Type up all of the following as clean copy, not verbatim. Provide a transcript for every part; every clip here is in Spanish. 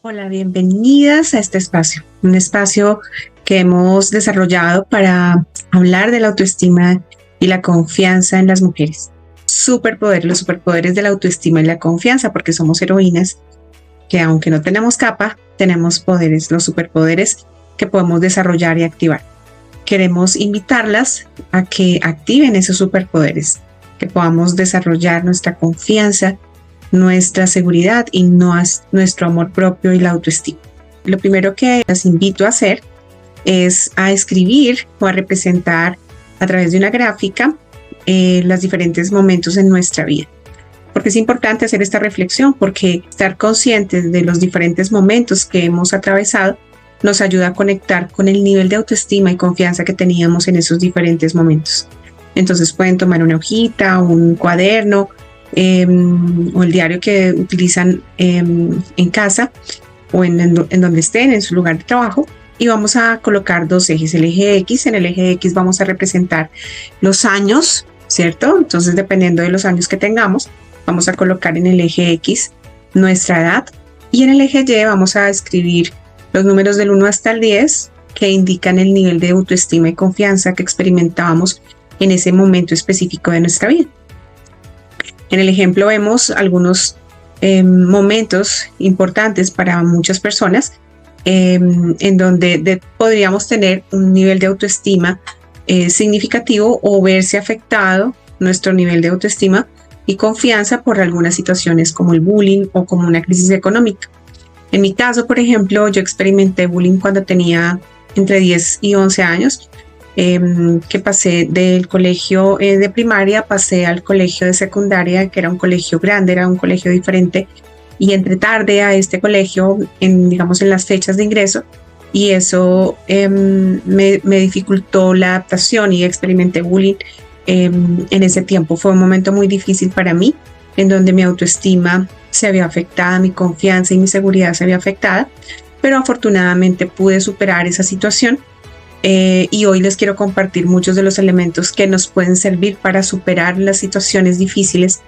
Hola, bienvenidas a este espacio, un espacio que hemos desarrollado para hablar de la autoestima y la confianza en las mujeres. Los superpoderes de la autoestima y la confianza, porque somos heroínas que aunque no tenemos capa, tenemos poderes, los superpoderes que podemos desarrollar y activar. Queremos invitarlas a que activen esos superpoderes, que podamos desarrollar nuestra confianza, nuestra seguridad y nuestro amor propio y la autoestima. Lo primero que las invito a hacer es a escribir o a representar a través de una gráfica los diferentes momentos en nuestra vida. Porque es importante hacer esta reflexión, porque estar conscientes de los diferentes momentos que hemos atravesado nos ayuda a conectar con el nivel de autoestima y confianza que teníamos en esos diferentes momentos. Entonces pueden tomar una hojita, un cuaderno, o el diario que utilizan en casa o en donde estén, en su lugar de trabajo, y vamos a colocar dos ejes, el eje X. En el eje X vamos a representar los años, ¿cierto? Entonces, dependiendo de los años que tengamos, vamos a colocar en el eje X nuestra edad, y en el eje Y vamos a escribir los números del 1 hasta el 10 que indican el nivel de autoestima y confianza que experimentábamos en ese momento específico de nuestra vida. En el ejemplo vemos algunos momentos importantes para muchas personas en donde podríamos tener un nivel de autoestima significativo o verse afectado nuestro nivel de autoestima y confianza por algunas situaciones como el bullying o como una crisis económica. En mi caso, por ejemplo, yo experimenté bullying cuando tenía entre 10 y 11 años. Que pasé del colegio de primaria, pasé al colegio de secundaria, que era un colegio grande, era un colegio diferente, y entré tarde a este colegio en las fechas de ingreso, y eso me dificultó la adaptación y experimenté bullying en ese tiempo. Fue un momento muy difícil para mí, en donde mi autoestima se había afectada, mi confianza y mi seguridad se había afectada, pero afortunadamente pude superar esa situación. Y hoy les quiero compartir muchos de los elementos que nos pueden servir para superar las situaciones difíciles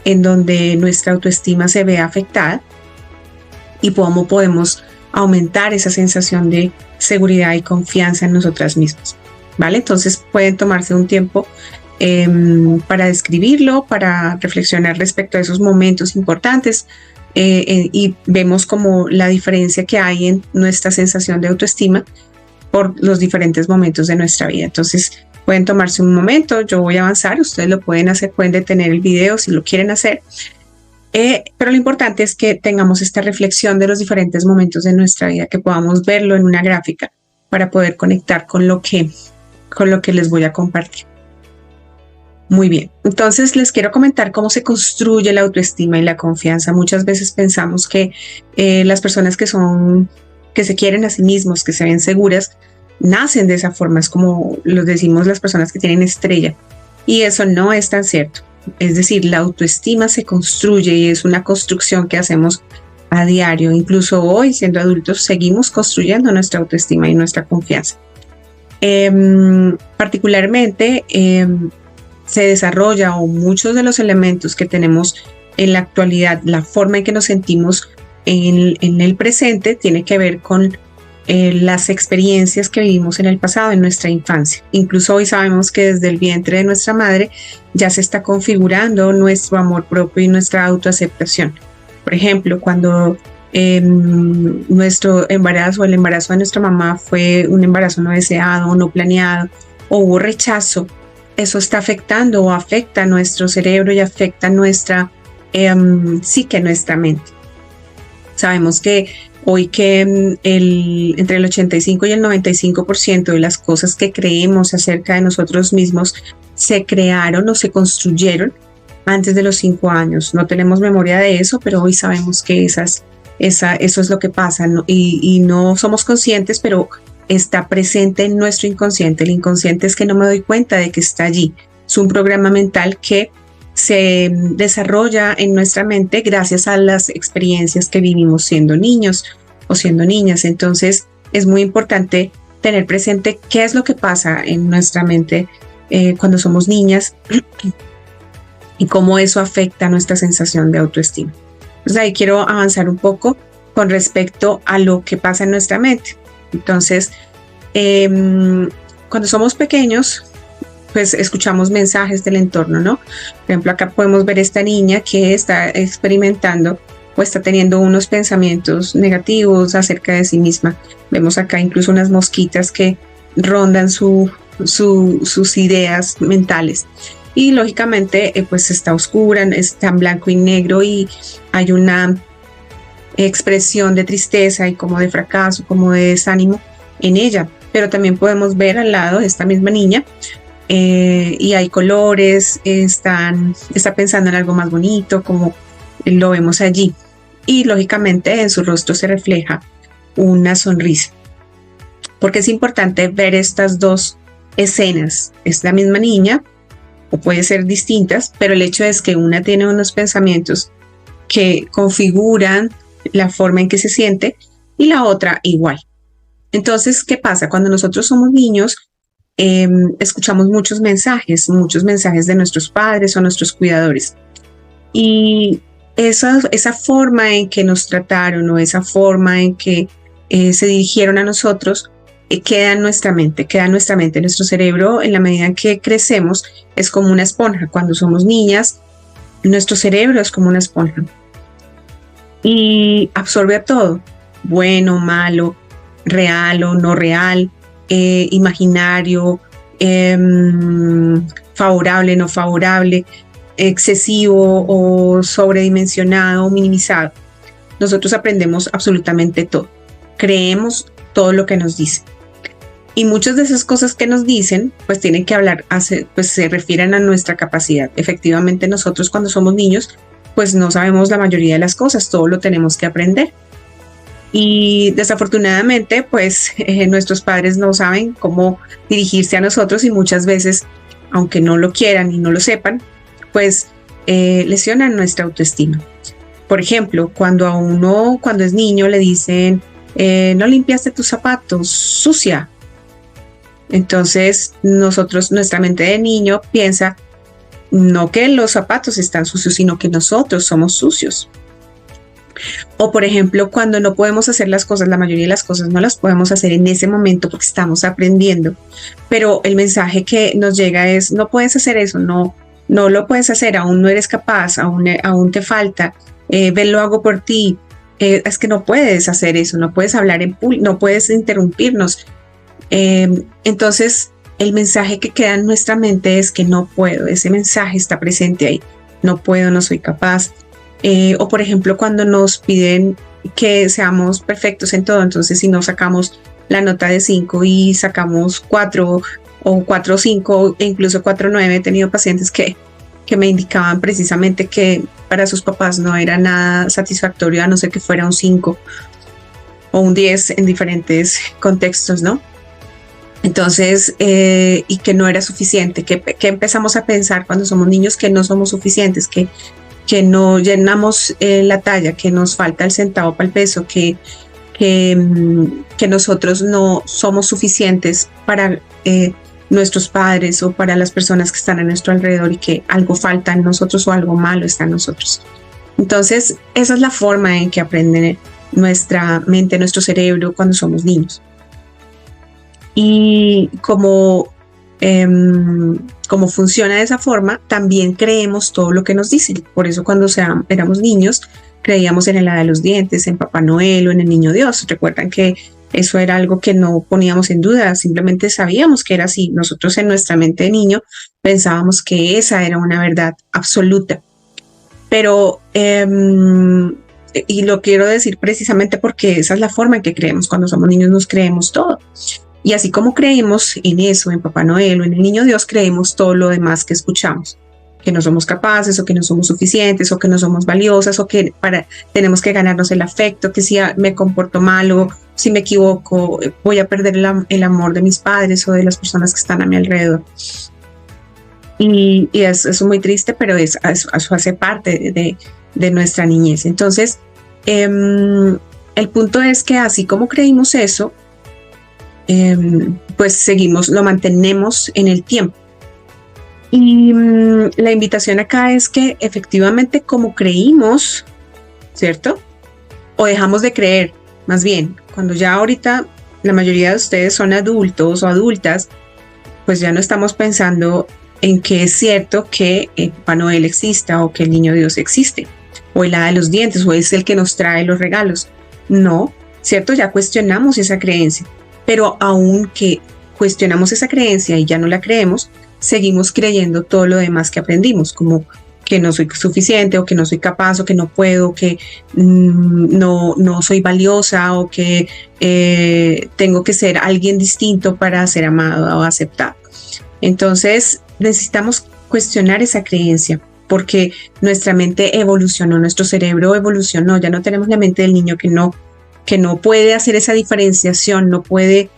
en donde nuestra autoestima se ve afectada y cómo podemos aumentar esa sensación de seguridad y confianza en nosotras mismas, ¿vale? Entonces pueden tomarse un tiempo para describirlo, para reflexionar respecto a esos momentos importantes y vemos como la diferencia que hay en nuestra sensación de autoestima por los diferentes momentos de nuestra vida. Entonces pueden tomarse un momento, yo voy a avanzar, ustedes lo pueden hacer, pueden detener el video si lo quieren hacer, pero lo importante es que tengamos esta reflexión de los diferentes momentos de nuestra vida, que podamos verlo en una gráfica para poder conectar con lo que les voy a compartir. Muy bien, entonces les quiero comentar cómo se construye la autoestima y la confianza. Muchas veces pensamos que las personas que se quieren a sí mismos, que se ven seguras, nacen de esa forma, es como lo decimos las personas que tienen estrella, y eso no es tan cierto. Es decir, la autoestima se construye y es una construcción que hacemos a diario. Incluso hoy, siendo adultos, seguimos construyendo nuestra autoestima y nuestra confianza. Particularmente se desarrolla, o muchos de los elementos que tenemos en la actualidad, la forma en que nos sentimos en el presente, tiene que ver con las experiencias que vivimos en el pasado, en nuestra infancia. Incluso hoy sabemos que desde el vientre de nuestra madre ya se está configurando nuestro amor propio y nuestra autoaceptación. Por ejemplo, cuando nuestro embarazo, el embarazo de nuestra mamá fue un embarazo no deseado o no planeado, o hubo rechazo, eso está afectando o afecta nuestro cerebro y afecta nuestra psique, nuestra mente. Sabemos que hoy que entre el 85 y el 95% de las cosas que creemos acerca de nosotros mismos se crearon o se construyeron antes de los 5 años. No tenemos memoria de eso, pero hoy sabemos que eso es lo que pasa, ¿no? Y no somos conscientes, pero está presente en nuestro inconsciente. El inconsciente es que no me doy cuenta de que está allí. Es un programa mental que se desarrolla en nuestra mente gracias a las experiencias que vivimos siendo niños o siendo niñas. Entonces es muy importante tener presente qué es lo que pasa en nuestra mente cuando somos niñas y cómo eso afecta nuestra sensación de autoestima. Entonces ahí quiero avanzar un poco con respecto a lo que pasa en nuestra mente. Entonces, cuando somos pequeños, pues escuchamos mensajes del entorno, ¿no? Por ejemplo, acá podemos ver esta niña que está experimentando o está teniendo unos pensamientos negativos acerca de sí misma. Vemos acá incluso unas mosquitas que rondan sus ideas mentales. Y lógicamente, pues está oscura, está en blanco y negro y hay una expresión de tristeza y como de fracaso, como de desánimo en ella. Pero también podemos ver al lado de esta misma niña y hay colores, está pensando en algo más bonito, como lo vemos allí. Y lógicamente en su rostro se refleja una sonrisa. Porque es importante ver estas dos escenas. Es la misma niña, o puede ser distintas, pero el hecho es que una tiene unos pensamientos que configuran la forma en que se siente y la otra igual. Entonces, ¿qué pasa? Cuando nosotros somos niños, escuchamos muchos mensajes de nuestros padres o nuestros cuidadores. Y esa forma en que nos trataron o esa forma en que se dirigieron a nosotros queda en nuestra mente. Nuestro cerebro, en la medida en que crecemos, es como una esponja. Cuando somos niñas, nuestro cerebro es como una esponja y absorbe a todo, bueno, malo, real o no real, imaginario, favorable, no favorable, excesivo o sobredimensionado o minimizado. Nosotros aprendemos absolutamente todo, creemos todo lo que nos dicen. Y muchas de esas cosas que nos dicen, pues tienen que hablar, pues se refieren a nuestra capacidad. Efectivamente, nosotros cuando somos niños, pues no sabemos la mayoría de las cosas, todo lo tenemos que aprender. Y desafortunadamente, pues nuestros padres no saben cómo dirigirse a nosotros y muchas veces, aunque no lo quieran y no lo sepan, pues lesionan nuestra autoestima. Por ejemplo, cuando es niño le dicen, no limpiaste tus zapatos, sucia. Entonces nuestra mente de niño piensa, no que los zapatos están sucios, sino que nosotros somos sucios. O por ejemplo, cuando no podemos hacer las cosas, la mayoría de las cosas no las podemos hacer en ese momento porque estamos aprendiendo, pero el mensaje que nos llega es, no puedes hacer eso, no lo puedes hacer, aún no eres capaz, aún te falta, ven, lo hago por ti, es que no puedes hacer eso, no puedes hablar en público, no puedes interrumpirnos. Entonces, el mensaje que queda en nuestra mente es que no puedo, ese mensaje está presente ahí, no puedo, no soy capaz. O por ejemplo, cuando nos piden que seamos perfectos en todo, entonces si no sacamos la nota de 5 y sacamos 4 o 4.5 e incluso 4.9, he tenido pacientes que me indicaban precisamente que para sus papás no era nada satisfactorio a no ser que fuera un 5 o un 10 en diferentes contextos, ¿no? Entonces, y que no era suficiente, que empezamos a pensar cuando somos niños que no somos suficientes, que no llenamos la talla, que nos falta el centavo para el peso, que nosotros no somos suficientes para nuestros padres o para las personas que están a nuestro alrededor y que algo falta en nosotros o algo malo está en nosotros. Entonces, esa es la forma en que aprende nuestra mente, nuestro cerebro cuando somos niños. Y como funciona de esa forma, también creemos todo lo que nos dicen. Por eso cuando éramos niños, creíamos en el hada de los dientes, en Papá Noel o en el Niño Dios. Recuerdan que eso era algo que no poníamos en duda, simplemente sabíamos que era así. Nosotros en nuestra mente de niño pensábamos que esa era una verdad absoluta. Pero, y lo quiero decir precisamente porque esa es la forma en que creemos. Cuando somos niños nos creemos todo. Y así como creemos en eso, en Papá Noel o en el Niño Dios, creemos todo lo demás que escuchamos. Que no somos capaces o que no somos suficientes o que no somos valiosas o que tenemos que ganarnos el afecto, que si me comporto mal o si me equivoco voy a perder el amor de mis padres o de las personas que están a mi alrededor. Y eso es muy triste, pero eso hace parte de nuestra niñez. Entonces, el punto es que así como creímos eso, pues lo mantenemos en el tiempo. Y la invitación acá es que efectivamente como creímos, ¿cierto? o dejamos de creer, más bien, cuando ya ahorita la mayoría de ustedes son adultos o adultas, pues ya no estamos pensando en que es cierto que Papá Noel exista o que el Niño Dios existe, o el hada de los dientes, o es el que nos trae los regalos. No, cierto, ya cuestionamos esa creencia, pero aunque cuestionamos esa creencia y ya no la creemos, seguimos creyendo todo lo demás que aprendimos, como que no soy suficiente, o que no soy capaz, o que no puedo, que no soy valiosa, o que tengo que ser alguien distinto para ser amado o aceptado. Entonces necesitamos cuestionar esa creencia, porque nuestra mente evolucionó, nuestro cerebro evolucionó, ya no tenemos la mente del niño que no puede hacer esa diferenciación, no puede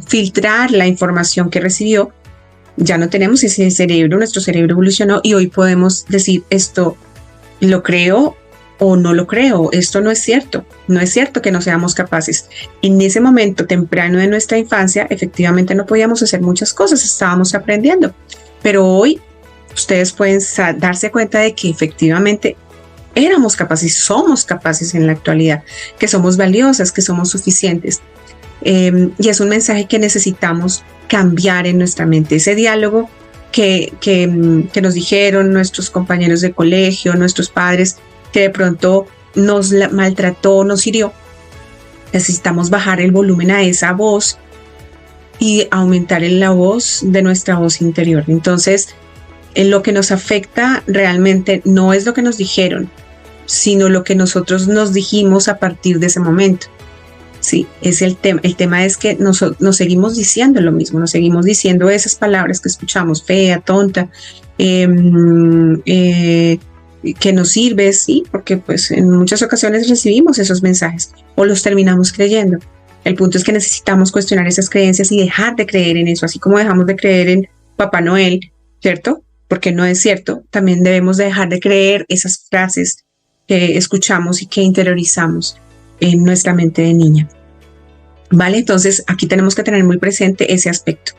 filtrar la información que recibió. Ya no tenemos ese cerebro, nuestro cerebro evolucionó y hoy podemos decir esto lo creo o no lo creo, esto no es cierto que no seamos capaces. En ese momento temprano de nuestra infancia efectivamente no podíamos hacer muchas cosas, estábamos aprendiendo, pero hoy ustedes pueden darse cuenta de que efectivamente éramos capaces, somos capaces en la actualidad, que somos valiosas, que somos suficientes. Y es un mensaje que necesitamos cambiar en nuestra mente, ese diálogo que nos dijeron nuestros compañeros de colegio, nuestros padres, que de pronto nos maltrató, nos hirió. Necesitamos bajar el volumen a esa voz y aumentar la voz de nuestra voz interior. Entonces, lo que nos afecta realmente no es lo que nos dijeron, sino lo que nosotros nos dijimos a partir de ese momento. Sí, es el tema. El tema es que nos seguimos diciendo lo mismo, nos seguimos diciendo esas palabras que escuchamos, fea, tonta, que nos sirve, sí, porque pues en muchas ocasiones recibimos esos mensajes o los terminamos creyendo. El punto es que necesitamos cuestionar esas creencias y dejar de creer en eso, así como dejamos de creer en Papá Noel, ¿cierto? Porque no es cierto, también debemos de dejar de creer esas frases que escuchamos y que interiorizamos en nuestra mente de niña. ¿Vale? Entonces aquí tenemos que tener muy presente ese aspecto.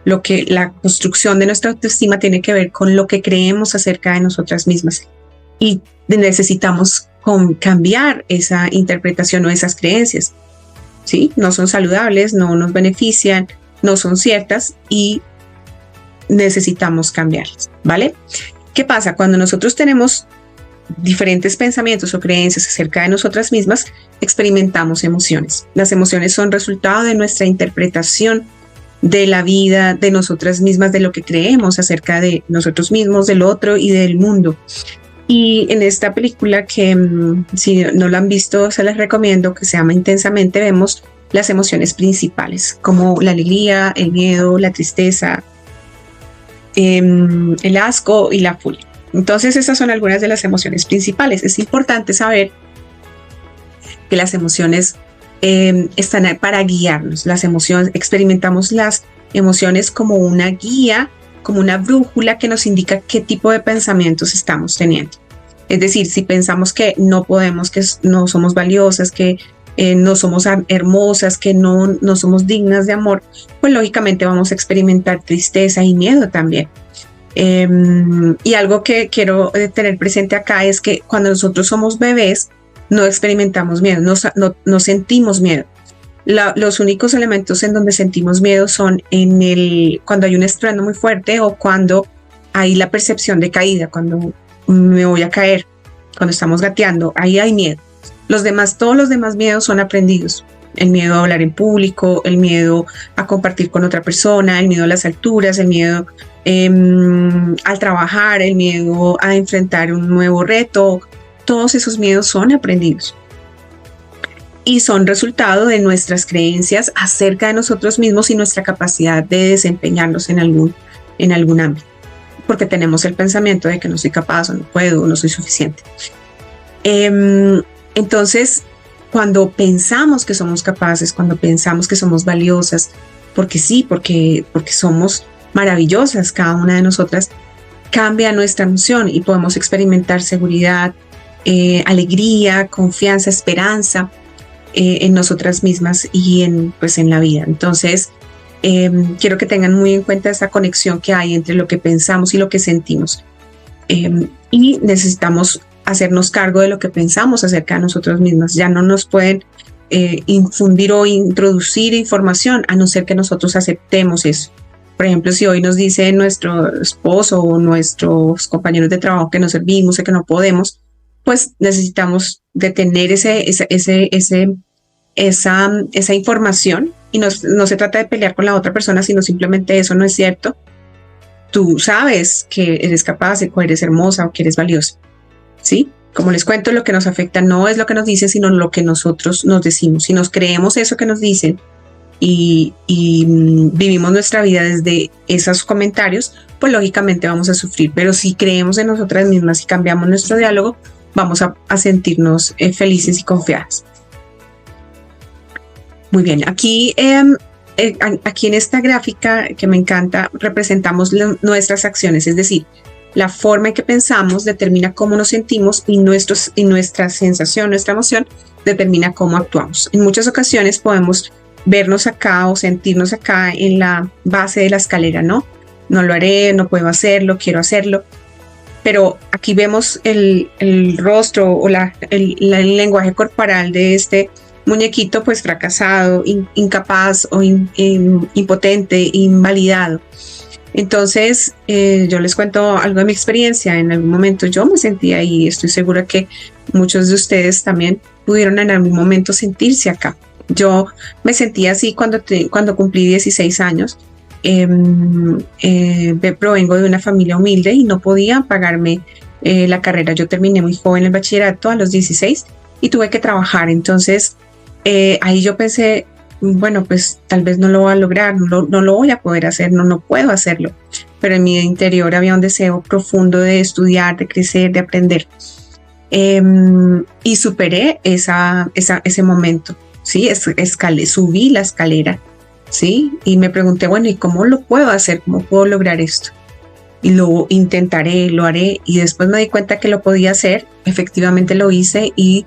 Lo que la construcción de nuestra autoestima tiene que ver con lo que creemos acerca de nosotras mismas. Y necesitamos cambiar esa interpretación o esas creencias. ¿Sí? No son saludables, no nos benefician, no son ciertas y necesitamos cambiarlas. ¿Vale? ¿Qué pasa? Cuando nosotros tenemos diferentes pensamientos o creencias acerca de nosotras mismas, experimentamos emociones. Las emociones son resultado de nuestra interpretación de la vida, de nosotras mismas, de lo que creemos acerca de nosotros mismos, del otro y del mundo. Y en esta película, que si no la han visto, se las recomiendo, que se llama Intensamente, vemos las emociones principales, como la alegría, el miedo, la tristeza, el asco y la furia. Entonces, estas son algunas de las emociones principales. Es importante saber que las emociones están para guiarnos. Las emociones, experimentamos las emociones como una guía, como una brújula que nos indica qué tipo de pensamientos estamos teniendo. Es decir, si pensamos que no podemos, que no somos valiosas, que no somos hermosas, que no somos dignas de amor, pues lógicamente vamos a experimentar tristeza y miedo también. Y algo que quiero tener presente acá es que cuando nosotros somos bebés no experimentamos miedo, no sentimos miedo. Los únicos elementos en donde sentimos miedo son cuando hay un estruendo muy fuerte o cuando hay la percepción de caída, cuando me voy a caer, cuando estamos gateando, ahí hay miedo. Todos los demás miedos son aprendidos. El miedo a hablar en público, el miedo a compartir con otra persona, el miedo a las alturas, el miedo al trabajar, el miedo a enfrentar un nuevo reto. Todos esos miedos son aprendidos y son resultado de nuestras creencias acerca de nosotros mismos y nuestra capacidad de desempeñarnos en algún ámbito, porque tenemos el pensamiento de que no soy capaz o no puedo o no soy suficiente. Entonces, cuando pensamos que somos capaces, cuando pensamos que somos valiosas, porque somos maravillosas cada una de nosotras, cambia nuestra emoción y podemos experimentar seguridad, alegría, confianza, esperanza en nosotras mismas y en la vida. Entonces, quiero que tengan muy en cuenta esa conexión que hay entre lo que pensamos y lo que sentimos. Y necesitamos hacernos cargo de lo que pensamos acerca de nosotros mismos. Ya no nos pueden infundir o introducir información a no ser que nosotros aceptemos eso. Por ejemplo, si hoy nos dice nuestro esposo o nuestros compañeros de trabajo que no servimos o que no podemos, pues necesitamos detener esa información, y no se trata de pelear con la otra persona, sino simplemente eso no es cierto. Tú sabes que eres capaz, o eres hermosa o que eres valiosa, ¿sí? Como les cuento, lo que nos afecta no es lo que nos dicen, sino lo que nosotros nos decimos. Si nos creemos eso que nos dicen y vivimos nuestra vida desde esos comentarios, pues lógicamente vamos a sufrir. Pero si creemos en nosotras mismas y cambiamos nuestro diálogo, vamos a sentirnos felices y confiadas. Muy bien, aquí en esta gráfica que me encanta, representamos nuestras acciones, es decir, la forma en que pensamos determina cómo nos sentimos y nuestra sensación, nuestra emoción determina cómo actuamos. En muchas ocasiones podemos vernos acá o sentirnos acá en la base de la escalera, ¿no? No lo haré, no puedo hacerlo, quiero hacerlo. Pero aquí vemos el rostro o el lenguaje corporal de este muñequito, pues fracasado, incapaz o impotente, invalidado. Entonces, yo les cuento algo de mi experiencia. En algún momento yo me sentía ahí, estoy segura que muchos de ustedes también pudieron en algún momento sentirse acá. Yo me sentía así cuando cumplí 16 años. Provengo de una familia humilde y no podía pagarme la carrera. Yo terminé muy joven el bachillerato a los 16 y tuve que trabajar. Entonces, ahí yo pensé, bueno, pues tal vez no lo voy a lograr, no lo voy a poder hacer, no puedo hacerlo. Pero en mi interior había un deseo profundo de estudiar, de crecer, de aprender. Y superé ese momento, ¿sí? Subí la escalera, ¿sí? Y me pregunté, bueno, ¿y cómo lo puedo hacer? ¿Cómo puedo lograr esto? Y lo intentaré, lo haré. Y después me di cuenta que lo podía hacer. Efectivamente lo hice y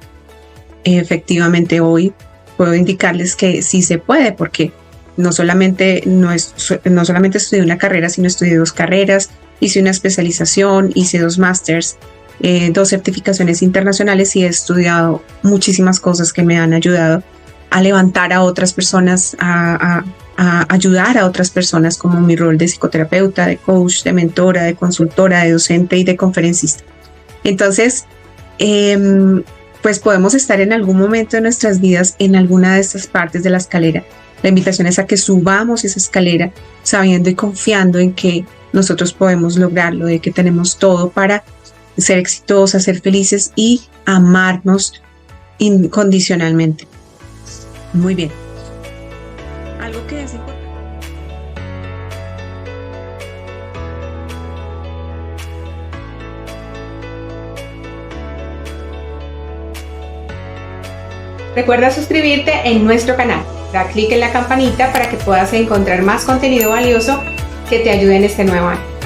efectivamente hoy puedo indicarles que sí se puede, porque no solamente estudié una carrera, sino estudié 2 carreras, hice una especialización, hice 2 másters, 2 certificaciones internacionales y he estudiado muchísimas cosas que me han ayudado a levantar a otras personas, a ayudar a otras personas, como mi rol de psicoterapeuta, de coach, de mentora, de consultora, de docente y de conferencista. Entonces, pues podemos estar en algún momento de nuestras vidas en alguna de estas partes de la escalera. La invitación es a que subamos esa escalera sabiendo y confiando en que nosotros podemos lograrlo, de que tenemos todo para ser exitosas, ser felices y amarnos incondicionalmente. Muy bien. Algo que es importante. Recuerda suscribirte en nuestro canal. Da clic en la campanita para que puedas encontrar más contenido valioso que te ayude en este nuevo año.